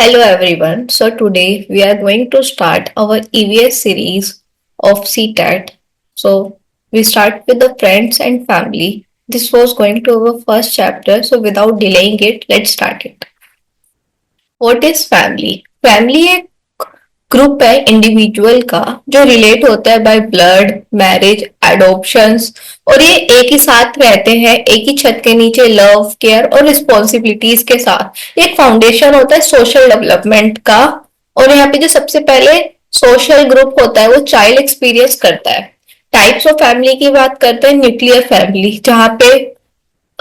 Hello everyone. So today we are going to start our EVS series of CTAT. So we start with the friends and family. This was going to our first chapter. So without delaying it, let's start it. What is family? Family एक group है individual का जो relate होता है by blood, marriage, एडॉप्शंस और ये एक ही साथ रहते हैं एक ही छत के नीचे लव, केयर और रिस्पॉन्सिबिलिटीज के साथ। ये एक फाउंडेशन होता है सोशल डेवलपमेंट का। और यहाँ पे जो सबसे पहले सोशल ग्रुप होता है वो चाइल्ड एक्सपीरियंस करता है। टाइप्स ऑफ फैमिली की बात करते हैं, न्यूक्लियर फैमिली जहाँ पे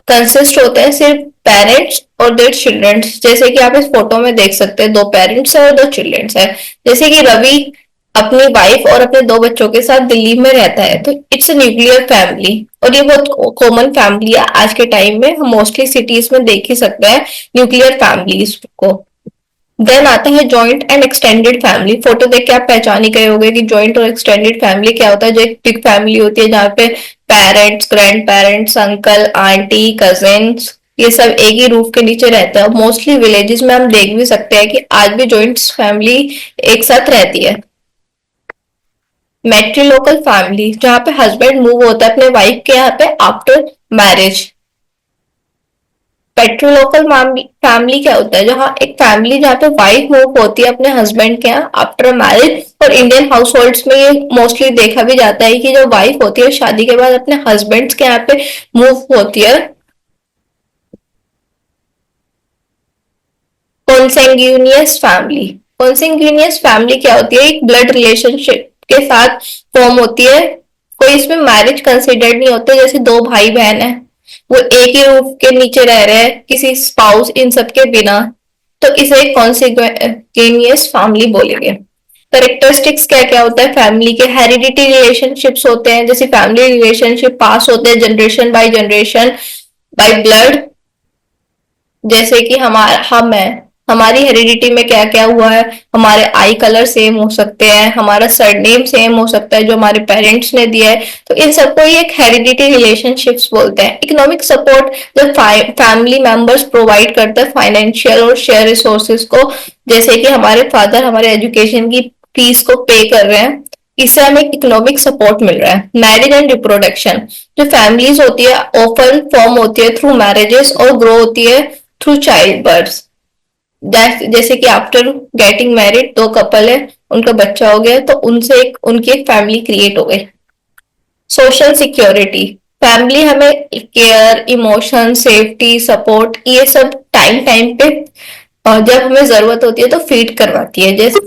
कंसिस्ट होते हैं सिर्फ पेरेंट्स और देयर चिल्ड्रंस। जैसे कि आप इस फोटो में देख सकते हैं, दो पेरेंट्स है और दो चिल्ड्रंस है। जैसे कि रवि अपनी वाइफ और अपने दो बच्चों के साथ दिल्ली में रहता है, तो इट्स अ न्यूक्लियर फैमिली और ये बहुत कॉमन फैमिली है आज के टाइम में। हम मोस्टली सिटीज में देख ही सकते हैं न्यूक्लियर फैमिलीज को। देन आता है joint and extended family. Photo देख के आप पहचान ही गए होंगे कि जॉइंट और एक्सटेंडेड फैमिली क्या होता है। जो एक बिग फैमिली होती है जहाँ पे parents, grand parents, uncle, aunty, cousins ये सब एक ही रूफ के नीचे रहता है। मोस्टली विलेजेस में हम देख भी सकते हैं कि आज भी जॉइंट फैमिली एक साथ रहती है। मैट्रिलोकल फैमिली जहाँ पे हस्बैंड मूव होता है अपने वाइफ के यहाँ पे आफ्टर मैरिज। पेट्रोलोकल फैमिली क्या होता है, जहाँ एक फैमिली जहाँ पे वाइफ मूव होती है अपने हस्बैंड के यहाँ आफ्टर मैरिज। और इंडियन हाउस होल्ड्स में ये मोस्टली देखा भी जाता है कि जो वाइफ होती है शादी के बाद अपने हस्बैंड के यहाँ पे मूव होती है। कॉन्सेंग्यूनियस फैमिली। कॉन्सेंग्यूनियस फैमिली क्या होती है, एक ब्लड रिलेशनशिप के साथ फॉर्म होती है। कोई इसमें मैरिज कंसिडर्ड नहीं होते। जैसे दो भाई बहन है, वो एक ही रूफ के नीचे रह रहे हैं किसी स्पाउस इन सब के बिना, तो इसे कॉन्सेंग्यूनियस फैमिली बोलेंगे। करेक्टरिस्टिक्स क्या क्या होता है फैमिली के, हेरिडिटी रिलेशनशिप्स होते हैं। जैसे फैमिली रिलेशनशिप पास होते हैं generation by generation by blood. जैसे कि हमारा हम है, हमारी हेरिडिटी में क्या क्या हुआ है, हमारे आई कलर सेम हो सकते हैं, हमारा सरनेम सेम हो सकता है जो हमारे पेरेंट्स ने दिया है। तो इन सबको ये एक हेरिडिटी रिलेशनशिप्स बोलते हैं। इकोनॉमिक सपोर्ट जब फैमिली मेंबर्स प्रोवाइड करते हैं फाइनेंशियल और शेयर रिसोर्सेज को। जैसे कि हमारे फादर हमारे एजुकेशन की फीस को पे कर रहे हैं, इससे हमें इकोनॉमिक सपोर्ट मिल रहा है। मैरिज एंड रिप्रोडक्शन, जो फैमिलीज होती है ऑफन फॉर्म होती है थ्रू मैरिजेस और ग्रो होती है थ्रू चाइल्ड बर्थ। जैसे कि आफ्टर गेटिंग मैरिड दो कपल है, उनका बच्चा हो गया तो उनसे एक उनकी एक फैमिली क्रिएट हो गई। सोशल सिक्योरिटी, फैमिली हमें केयर, इमोशन, सेफ्टी, सपोर्ट ये सब टाइम टाइम पे जब हमें जरूरत होती है तो फीड करवाती है। जैसे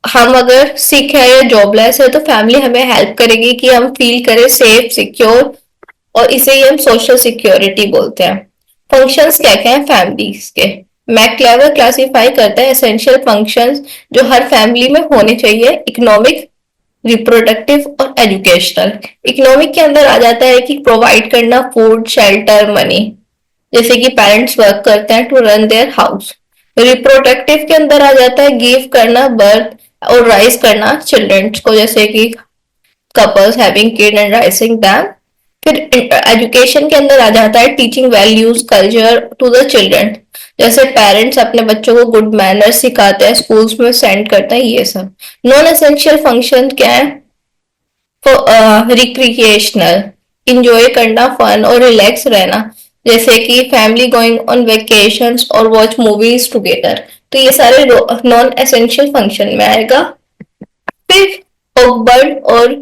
हम अगर सिक है या जॉबलेस है तो फैमिली हमें हेल्प करेगी कि हम फील करें सेफ, सिक्योर, और इसे ही हम सोशल सिक्योरिटी बोलते हैं। फंक्शंस क्या क्या है फैमिलीज के, मैक्लेवर क्लासिफाई करता है एसेंशियल फंक्शंस जो हर फैमिली में होने चाहिए। इकोनॉमिक, रिप्रोडक्टिव और एजुकेशनल। इकोनॉमिक के अंदर आ जाता है कि प्रोवाइड करना फूड, शेल्टर, मनी। जैसे कि पेरेंट्स वर्क करते हैं to run there house. Reproductive के अंदर आ जाता है गिव करना, बर्थ और राइज करना चिल्ड्रंस को, जैसे कि couples having kid and raising them. फिर एजुकेशन के अंदर आ जाता है teaching values, culture to the children. जैसे पेरेंट्स अपने बच्चों को गुड मैनर्स सिखाते हैं, स्कूल्स में सेंड करते हैं, ये सब। नॉन एसेंशियल फंक्शन क्या है, रिक्रिएशनल, इंजॉय करना, फन और रिलैक्स रहना। जैसे कि फैमिली गोइंग ऑन वेकेशंस और वॉच मूवीज टुगेदर। तो ये सारे नॉन एसेंशियल फंक्शन में आएगा। फिर ओकबर्ड और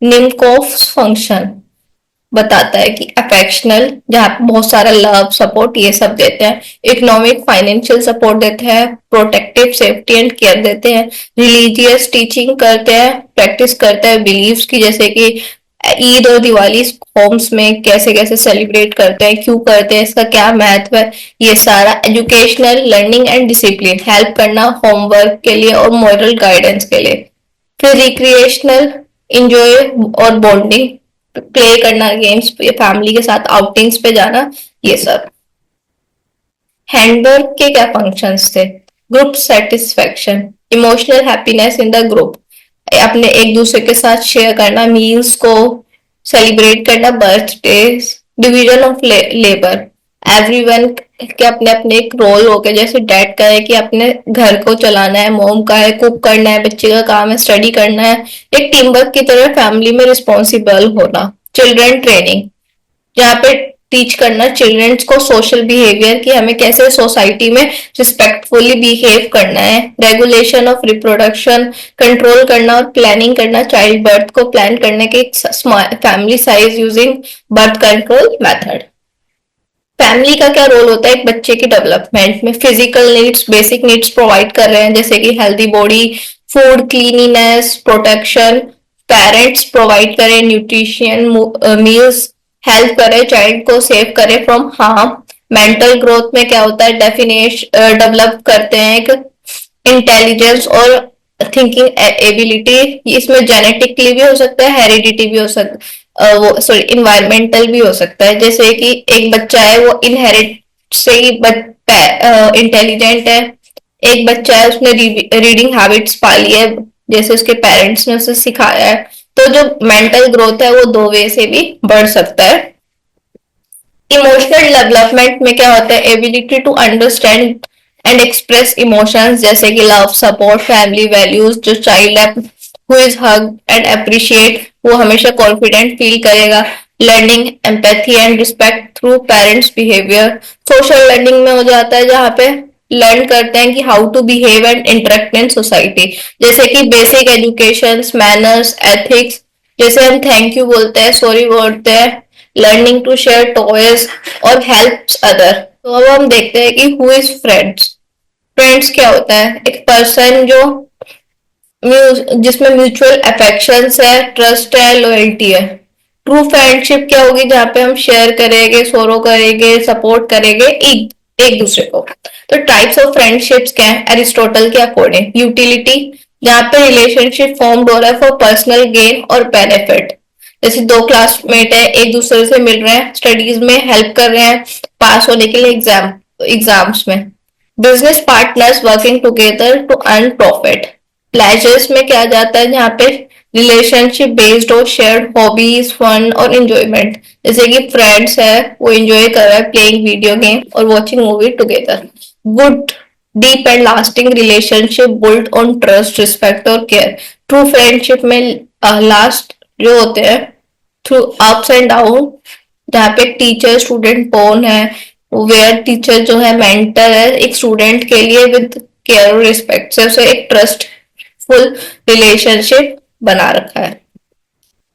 निमकोफ फंक्शन बताता है कि अफेक्शनल, जहाँ पे बहुत सारा लव, सपोर्ट ये सब देते हैं। इकोनॉमिक, फाइनेंशियल सपोर्ट देते हैं। प्रोटेक्टिव, सेफ्टी एंड केयर देते हैं। रिलीजियस, टीचिंग करते हैं, प्रैक्टिस करते हैं बिलीव्स की। जैसे कि ईद और दिवाली होम्स में कैसे कैसे सेलिब्रेट करते हैं, क्यों करते हैं, इसका क्या महत्व है, ये सारा। Educational, learning and discipline, help करना होमवर्क के लिए और मॉरल गाइडेंस के लिए। फिर रिक्रिएशनल, इंजॉय और बॉन्डिंग, प्ले करना गेम्स, फैमिली के साथ आउटिंग्स पे जाना, ये सब। हैंडवर्क के क्या फंक्शंस थे, group satisfaction, emotional happiness in the group, अपने एक दूसरे के साथ शेयर करना, मील्स को सेलिब्रेट करना, birthday, division of labour, everyone के अपने अपने एक रोल हो गए, जैसे डैड का है कि अपने घर को चलाना है, मॉम का है कुक करना है, बच्चे का काम है स्टडी करना है। एक टीम वर्क की तरह फैमिली में रिस्पॉन्सिबल होना। चिल्ड्रन ट्रेनिंग, जहाँ पे टीच करना चिल्ड्रंस को सोशल बिहेवियर की, हमें कैसे सोसाइटी में रिस्पेक्टफुली बिहेव करना है। रेगुलेशन ऑफ रिप्रोडक्शन, कंट्रोल करना और प्लानिंग करना, चाइल्ड बर्थ को प्लान करने के family size using birth control method. Family का क्या रोल होता है एक बच्चे की डेवलपमेंट में? Physical needs, basic needs provide कर रहे हैं जैसे कि healthy body, food, cleanliness, protection. Parents provide करें न्यूट्रिशन मील्स, हेल्प करें चाइल्ड को, सेव करें फ्रॉम हार्म। मेंटल ग्रोथ में क्या होता है? डेफिनेशन डेवलप करते हैं एक इंटेलिजेंस और थिंकिंग एबिलिटी। इसमें जेनेटिकली भी हो सकता है, हेरिडिटी भी हो सकता, वो सॉरी इन्वायरमेंटल भी हो सकता है। जैसे कि एक बच्चा है वो इनहेरिट से ही इंटेलिजेंट है, एक बच्चा है उसने रीडिंग हैबिट्स पाली है जैसे उसके पेरेंट्स ने उसे सिखाया है। तो जो मेंटल ग्रोथ है वो दो वे से भी बढ़ सकता है। इमोशनल डेवलपमेंट में क्या होता है? Ability to understand and express emotions जैसे कि लव, सपोर्ट, फैमिली वैल्यूज। जो चाइल्ड है who is hug and appreciate, वो हमेशा कॉन्फिडेंट फील करेगा। Learning empathy and respect through parents behaviour. Social learning में हो जाता है जहाँ पे लर्न करते हैं कि how to behave and interact in society, जैसे कि बेसिक एजुकेशन, मैनर्स, एथिक्स। जैसे हम थैंक यू बोलते हैं, सॉरी बोलते हैं, लर्निंग टू शेयर टॉयज और हेल्प्स अदर। तो अब हम देखते हैं कि हु इज फ्रेंड्स। फ्रेंड्स क्या होता है? एक पर्सन जो जिसमें म्यूचुअल अफेक्शंस है, ट्रस्ट है, लॉयल्टी है। ट्रू फ्रेंडशिप क्या होगी? जहाँ पे हम शेयर करेंगे, सोरो करेंगे, सपोर्ट करेंगे एक एक दूसरे को। तो टाइप्स ऑफ फ्रेंडशिप्स क्या है एरिस्टोटल के अकॉर्डिंग? यूटिलिटी, जहाँ पे रिलेशनशिप फॉर्म हो रहा है फॉर पर्सनल गेन और बेनिफिट। जैसे दो क्लासमेट है, एक दूसरे से मिल रहे हैं, स्टडीज में हेल्प कर रहे हैं पास होने के लिए एग्जाम्स में। Business partners working together to earn profit. Pleasures में क्या जाता है? जहाँ पे रिलेशनशिप बेस्ड हो, शेयर्ड हॉबीज, फन और एंजॉयमेंट। जैसे कि फ्रेंड्स है वो एंजॉय कर रहा है प्लेइंग वीडियो गेम और watching movie together. Good deep and lasting relationship built on trust, respect और केयर। ट्रू फ्रेंडशिप में लास्ट जो होते हैं थ्रू अप्स एंड डाउन, जहाँ पे टीचर स्टूडेंट बॉन्ड है, वेयर टीचर जो है मेंटर है एक स्टूडेंट के लिए विद केयर और रिस्पेक्ट से उसे एक ट्रस्टफुल रिलेशनशिप बना रखा है।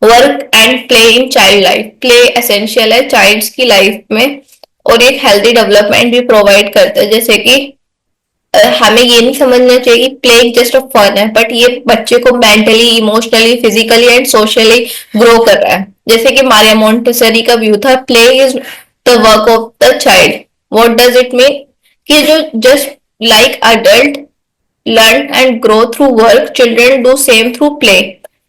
Work and play in child life, play essential है चाइल्ड्स की लाइफ में और एक हेल्दी डेवलपमेंट भी प्रोवाइड करता है। जैसे कि हमें ये नहीं समझना चाहिए कि प्ले जस्ट अ फन है, बट ये बच्चे को mentally, emotionally, physically and socially grow कर रहा है। जैसे कि मारिया मोंटेसरी का व्यू था, play is the work of the child. What does it mean? कि जो just like adult learn and grow through work, children do same through play.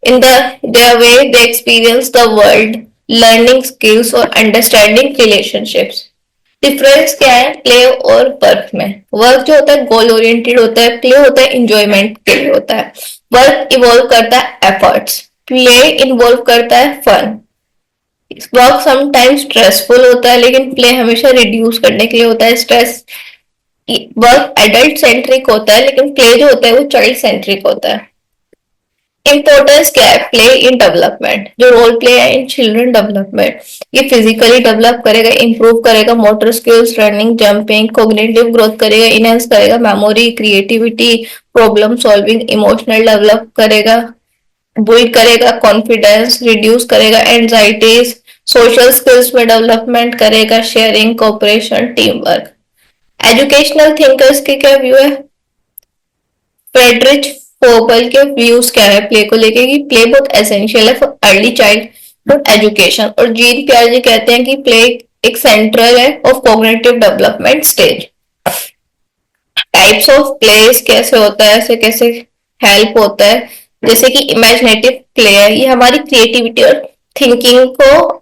In their way, they experience the world, learning skills और understanding relationships. Difference क्या है play और work में? Work जो होता है गोल ओरिएंटेड होता है, प्ले होता है इंजॉयमेंट के लिए होता है। वर्क इवॉल्व करता है एफर्ट्स, प्ले इन्वॉल्व करता है फन। वर्क समटाइम्स स्ट्रेसफुल होता है लेकिन प्ले हमेशा रिड्यूस करने के लिए होता है स्ट्रेस। वर्क एडल्ट सेंट्रिक होता है लेकिन प्ले जो होता है वो चाइल्ड सेंट्रिक होता है। इम्पोर्टेंस क्या है प्ले इन डेवलपमेंट? जो रोल प्ले है इन चिल्ड्रन डेवलपमेंट, ये फिजिकली डेवलप करेगा, इंप्रूव करेगा motor skills, running, jumping, cognitive growth करेगा, इनहेंस करेगा memory, creativity, problem solving, emotional develop करेगा, बिल्ड करेगा कॉन्फिडेंस, रिड्यूस करेगा एंजाइटीज, सोशल स्किल्स में डेवलपमेंट करेगा, sharing, cooperation, team work. Educational thinkers के क्या व्यू है? फ्रेडरिच फोबल के व्यूज क्या है प्ले को लेके कि प्ले बहुत एसेंशियल है फॉर अर्ली चाइल्डहुड एजुकेशन। और जीन पियाजे कहते हैं कि प्ले एक सेंट्रल है of cognitive development stage. Types of place कैसे होता है, ऐसे कैसे हेल्प होता है? जैसे कि इमेजिनेटिव प्ले है, ये हमारी क्रिएटिविटी और थिंकिंग को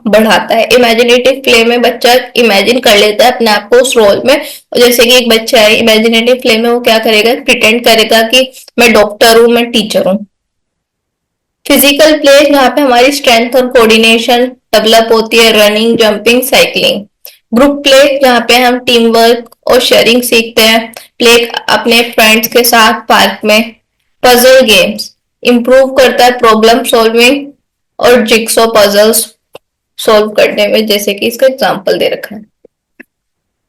बढ़ाता है। इमेजिनेटिव प्ले में बच्चा इमेजिन कर लेता है अपने आप को उस रोल में। और जैसे कि एक बच्चा है इमेजिनेटिव प्ले में वो क्या करेगा, प्रिटेंड करेगा कि मैं डॉक्टर हूं, मैं टीचर हूं। फिजिकल प्ले जहाँ पे हमारी स्ट्रेंथ और कोऑर्डिनेशन डेवलप होती है, running, jumping, cycling. Group play जहाँ पे हम टीम वर्क और शेयरिंग सीखते हैं, प्ले अपने फ्रेंड्स के साथ पार्क में। पजल गेम्स इम्प्रूव करता है प्रॉब्लम सॉल्विंग और जिक्सो पजल्स सॉल्व करने में, जैसे कि इसका एग्जांपल दे रखा है।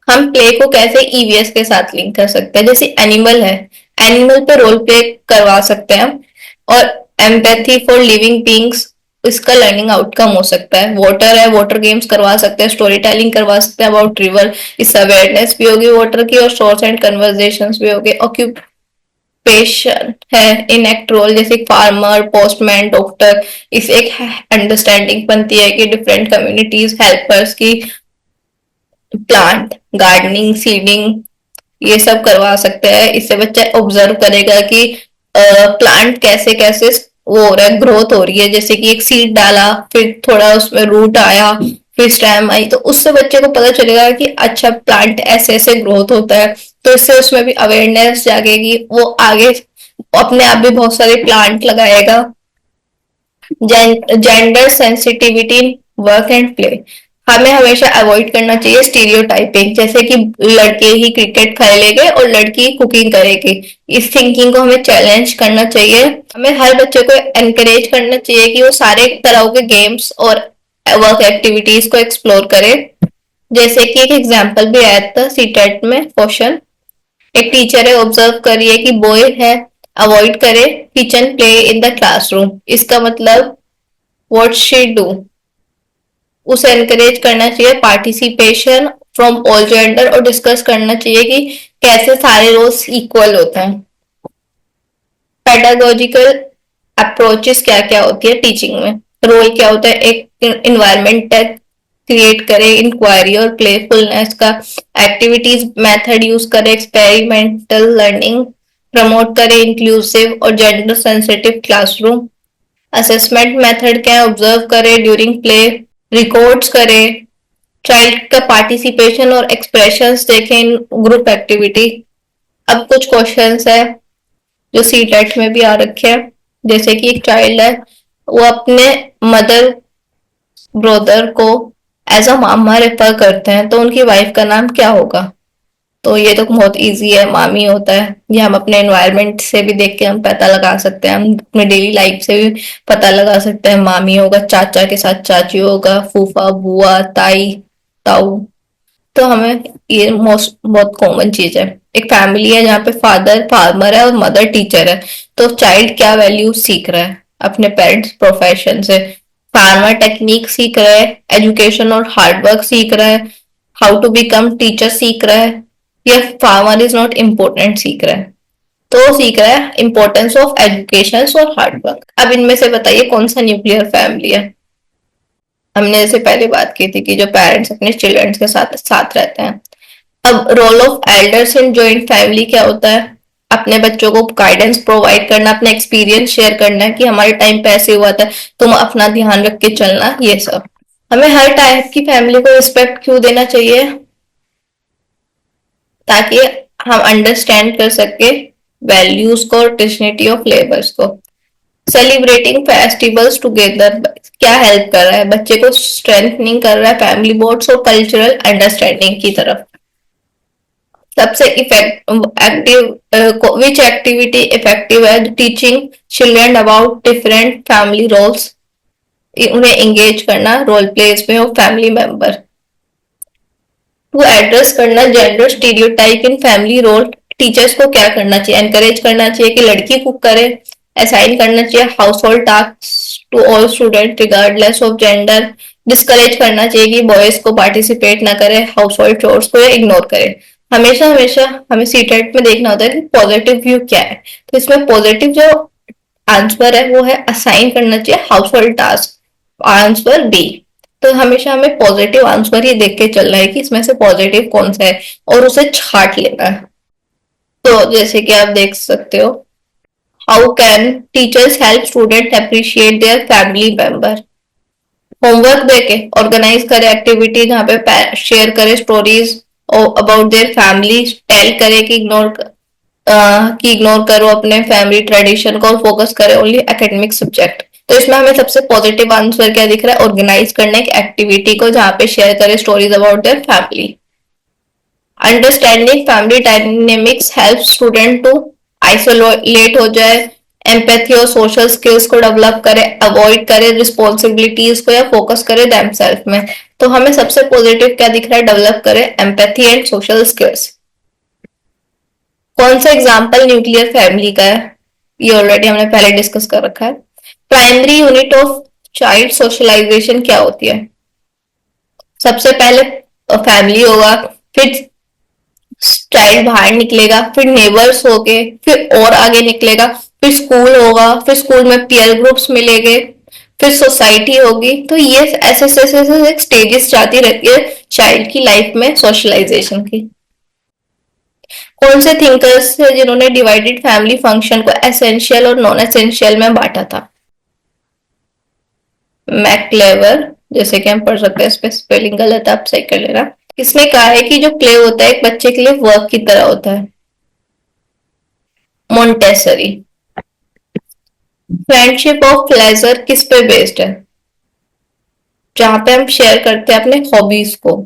हम प्ले को कैसे ईवीएस के साथ लिंक कर सकते हैं, जैसे एनिमल है, एनिमल पे रोल प्ले करवा सकते हैं हम। और एम्पैथी फॉर लिविंग बींग्स, इसका लर्निंग आउटकम हो सकता है। वाटर है, वाटर गेम्स करवा सकते हैं, स्टोरी टेलिंग करवा सकते हैं अबाउट रिवर, इससे अवेयरनेस भी होगी वाटर की और सोर्स एंड कन्वर्जेशन भी होगी। ऑक्यूपेशन है, इनेक्ट रोल जैसे फार्मर, पोस्टमैन, डॉक्टर, इस एक अंडरस्टैंडिंग बनती है कि डिफरेंट कम्युनिटीज हेल्पर्स की। प्लांट गार्डनिंग, सीडिंग, ये सब करवा सकते हैं। इससे बच्चा ऑब्जर्व करेगा कि प्लांट कैसे कैसे वो हो रहा है, ग्रोथ हो रही है। जैसे कि एक सीड डाला, फिर थोड़ा उसमें रूट आया, फिर स्टेम आई, तो उससे बच्चे को पता चलेगा कि अच्छा प्लांट ऐसे ऐसे ग्रोथ होता है। तो इससे उसमें भी अवेयरनेस जागेगी, वो आगे अपने आप भी बहुत सारे प्लांट लगाएगा। Gender sensitivity work and play, हमें हमेशा अवॉइड करना चाहिए स्टीरियोटाइपिंग, जैसे कि लड़के ही क्रिकेट खेलेंगे और लड़की कुकिंग करेगी। इस थिंकिंग को हमें चैलेंज करना चाहिए। हमें हर बच्चे को एनकरेज करना चाहिए कि वो सारे तरह के गेम्स और वर्क एक्टिविटीज को एक्सप्लोर करे। जैसे कि एक एग्जाम्पल भी आया था सीटेट में क्वेश्चन, एक टीचर है, ऑब्जर्व करिए कि बॉय है, अवॉइड करे kitchen play in the classroom. इसका मतलब व्हाट शी डू, उसे एनकरेज करना चाहिए पार्टिसिपेशन फ्रॉम ऑल जेंडर, और डिस्कस करना चाहिए कि कैसे सारे रोल्स इक्वल होते हैं। पेडागोजिकल अप्रोचेस क्या क्या होती है टीचिंग में, रोल क्या होता है, एक इन्वायरमेंट क्रिएट करे इंक्वायरी और प्लेफुलनेस का, एक्टिविटीज मेथड यूज करे, एक्सपेरिमेंटल लर्निंग प्रमोट करे, इंक्लूसिव और gender sensitive classroom. Assessment method क्या है, ऑब्जर्व करे ड्यूरिंग प्ले, रिकॉर्ड्स करे, चाइल्ड का पार्टिसिपेशन और एक्सप्रेशंस देखें इन ग्रुप एक्टिविटी। अब कुछ क्वेश्चंस है जो सी टेट में भी आ रखे हैं, जैसे कि एक चाइल्ड है, वो अपने मदर ब्रदर को एज अ मामा रेफर करते हैं, तो उनकी वाइफ का नाम क्या होगा। तो ये तो बहुत इजी है, मामी होता है। ये हम अपने एनवायरनमेंट से भी देख के हम पता लगा सकते हैं, हम अपने डेली लाइफ से भी पता लगा सकते हैं। मामी होगा, चाचा के साथ चाची होगा, फूफा, बुआ, ताई, ताऊ। तो हमें ये मोस्ट बहुत कॉमन चीज है। एक फैमिली है जहाँ पे फादर फार्मर है और मदर टीचर है, तो चाइल्ड क्या वैल्यू सीख रहा है अपने पेरेंट्स प्रोफेशन से। फार्मर टेक्निक सीख रहा है, एजुकेशन और हार्डवर्क सीख रहा है, हाउ टू बिकम टीचर सीख रहा है, या फार्मर इज नॉट इम्पोर्टेंट सीख रहा है। तो सीख रहा है इंपॉर्टेंस ऑफ एजुकेशन और हार्डवर्क। अब इनमें से बताइए कौन सा न्यूक्लियर फैमिली है। हमने जैसे पहले बात की थी कि जो पेरेंट्स अपने चिल्ड्रंस के साथ साथ रहते हैं। अब role of elders in joint family क्या होता है, अपने बच्चों को गाइडेंस प्रोवाइड करना, अपना एक्सपीरियंस शेयर करना कि हमारे टाइम पे ऐसे हुआ था, तुम अपना ध्यान रख के चलना, ये सब। हमें हर टाइप की फैमिली को रिस्पेक्ट क्यों देना चाहिए, ताकि हम अंडरस्टैंड कर सके वैल्यूज को और डिग्निटी ऑफ लेबर्स को। सेलिब्रेटिंग फेस्टिवल्स टुगेदर क्या हेल्प कर रहा है, बच्चे को स्ट्रेंथनिंग कर रहा है फैमिली बॉन्ड्स और कल्चरल अंडरस्टैंडिंग की तरफ। सबसे एक्टिव विच एक्टिविटी इफेक्टिव है teaching children about different family roles, उन्हें एंगेज करना रोल प्लेस में और फैमिली मेंबर। टू एड्रेस करना gender stereotype in family role, teachers को क्या करना चाहिए, एनकरेज करना चाहिए कि लड़की कुक करे, असाइन करना चाहिए household task to all student regardless of gender, discourage करना चाहिए कि बॉयज को पार्टिसिपेट ना करे हाउस होल्ड चोर्स को, या इग्नोर करे। हमेशा हमेशा हमें सीटेट में देखना होता है कि पॉजिटिव व्यू क्या है। तो इसमें पॉजिटिव जो आंसर है वो है असाइन करना चाहिए household task, answer D. तो हमेशा हमें पॉजिटिव आंसर ही देख के चलना है कि इसमें से पॉजिटिव कौन सा है, और उसे छाट लेना है। तो जैसे कि आप देख सकते हो, how can teachers help student appreciate their family member. Homework देके ऑर्गेनाइज करे एक्टिविटी जहाँ पे शेयर करे stories about their family, tell करे कि इग्नोर करो अपने फैमिली ट्रेडिशन को और फोकस करे ओनली एकेडमिक सब्जेक्ट। तो इसमें हमें सबसे पॉजिटिव आंसर क्या दिख रहा है, ऑर्गेनाइज करना एक एक्टिविटी को जहाँ पे शेयर करें stories about their family. Understanding family dynamics help student to isolate हो जाए, एम्पैथी और सोशल स्किल्स को डेवलप करे, अवॉइड करे रिस्पॉन्सिबिलिटीज को या फोकस करे देमसेल्फ में। तो हमें सबसे पॉजिटिव क्या दिख रहा है, डेवलप करे एम्पैथी एंड सोशल स्किल्स। कौन सा एग्जाम्पल न्यूक्लियर फैमिली का है, ये ऑलरेडी हमने पहले डिस्कस कर रखा है। Primary unit of child socialisation क्या होती है, सबसे पहले फैमिली होगा, फिर चाइल्ड बाहर निकलेगा, फिर नेबर्स होके, फिर और आगे निकलेगा, फिर स्कूल होगा, फिर स्कूल में पीयर ग्रुप्स मिलेंगे, फिर सोसाइटी होगी। तो ये ऐसे ऐसे स्टेजेस जाती रहती है चाइल्ड की लाइफ में सोशलाइजेशन की। कौन से थिंकर्स थे जिन्होंने डिवाइडेड फैमिली फंक्शन को एसेंशियल और नॉन एसेंशियल में बांटा था, मैक्लेवर, जैसे कि हम पढ़ सकते हैं, इस पे स्पेलिंग गलत है आप सही कर लेना। किसने कहा है कि जो प्ले होता है एक बच्चे के लिए वर्क की तरह होता है, मोंटेसरी। फ्रेंडशिप ऑफ प्लेजर किस पे बेस्ड है, जहां पे हम शेयर करते हैं अपने हॉबीज को।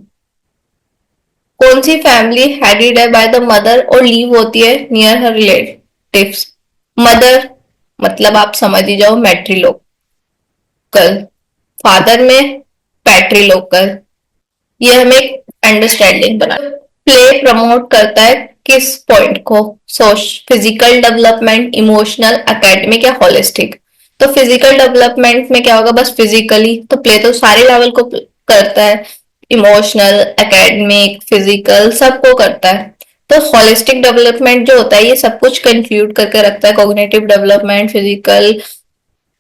कौन सी फैमिली हेडेड है बाय द मदर और लीव होती है नियर हर रिलेटिव्स, मदर मतलब आप समझ ही जाओ मैट्रिलोकल, फादर में पैट्रिलोकल। ये हमें एक अंडरस्टैंडिंग बना। प्ले प्रमोट करता है किस पॉइंट को, सोश फिजिकल डेवलपमेंट, इमोशनल, एकेडमिक या होलिस्टिक। तो फिजिकल डेवलपमेंट में क्या होगा, बस फिजिकली, तो प्ले तो सारे लेवल को करता है, इमोशनल, एकेडमिक, फिजिकल सबको करता है। तो होलिस्टिक डेवलपमेंट जो होता है ये सब कुछ कंक्लूड करके रखता है, cognitive development, physical,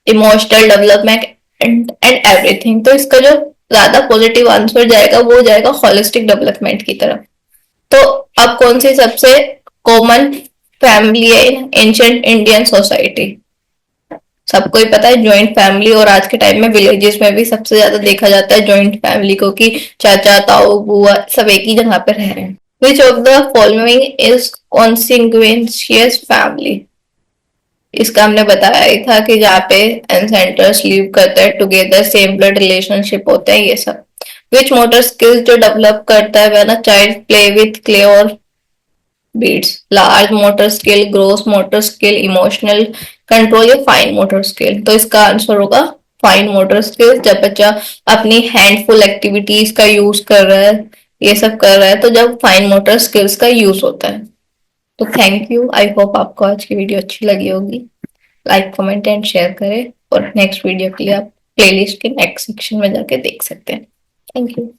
emotional development and everything. तो इसका जो ज्यादा पॉजिटिव आंसर जाएगा वो जाएगा होलिस्टिक डेवलपमेंट की तरफ। तो अब कौन सी सबसे कॉमन फैमिली है इन एंशियंट इंडियन सोसाइटी, सबको ही पता है ज्वाइंट फैमिली, और आज के टाइम में विलेजेस में भी सबसे ज्यादा देखा जाता है ज्वाइंट फैमिली को, कि चाचा ताऊ बुआ सब एक ही जगह पर रह रहे हैं। Which of the following is consanguineous family, इसका हमने बताया ही था कि जहाँ पे एंसेंटर्स लिव करते हैं टुगेदर, सेम ब्लड रिलेशनशिप होते हैं ये सब। विच मोटर स्किल्स जो डेवलप करता है when a child play with clay और beads, large motor skill, gross motor skill, emotional control या फाइन मोटर स्किल। तो इसका आंसर होगा फाइन मोटर स्किल, जब बच्चा अपनी हैंडफुल एक्टिविटीज का यूज कर रहा है, ये सब कर रहा है, तो जब फाइन मोटर स्किल्स का यूज होता है। तो थैंक यू, आई होप आपको आज की वीडियो अच्छी लगी होगी। लाइक कमेंट एंड शेयर करें, और नेक्स्ट वीडियो के लिए आप प्लेलिस्ट के नेक्स्ट सेक्शन में जाके देख सकते हैं। Thank you.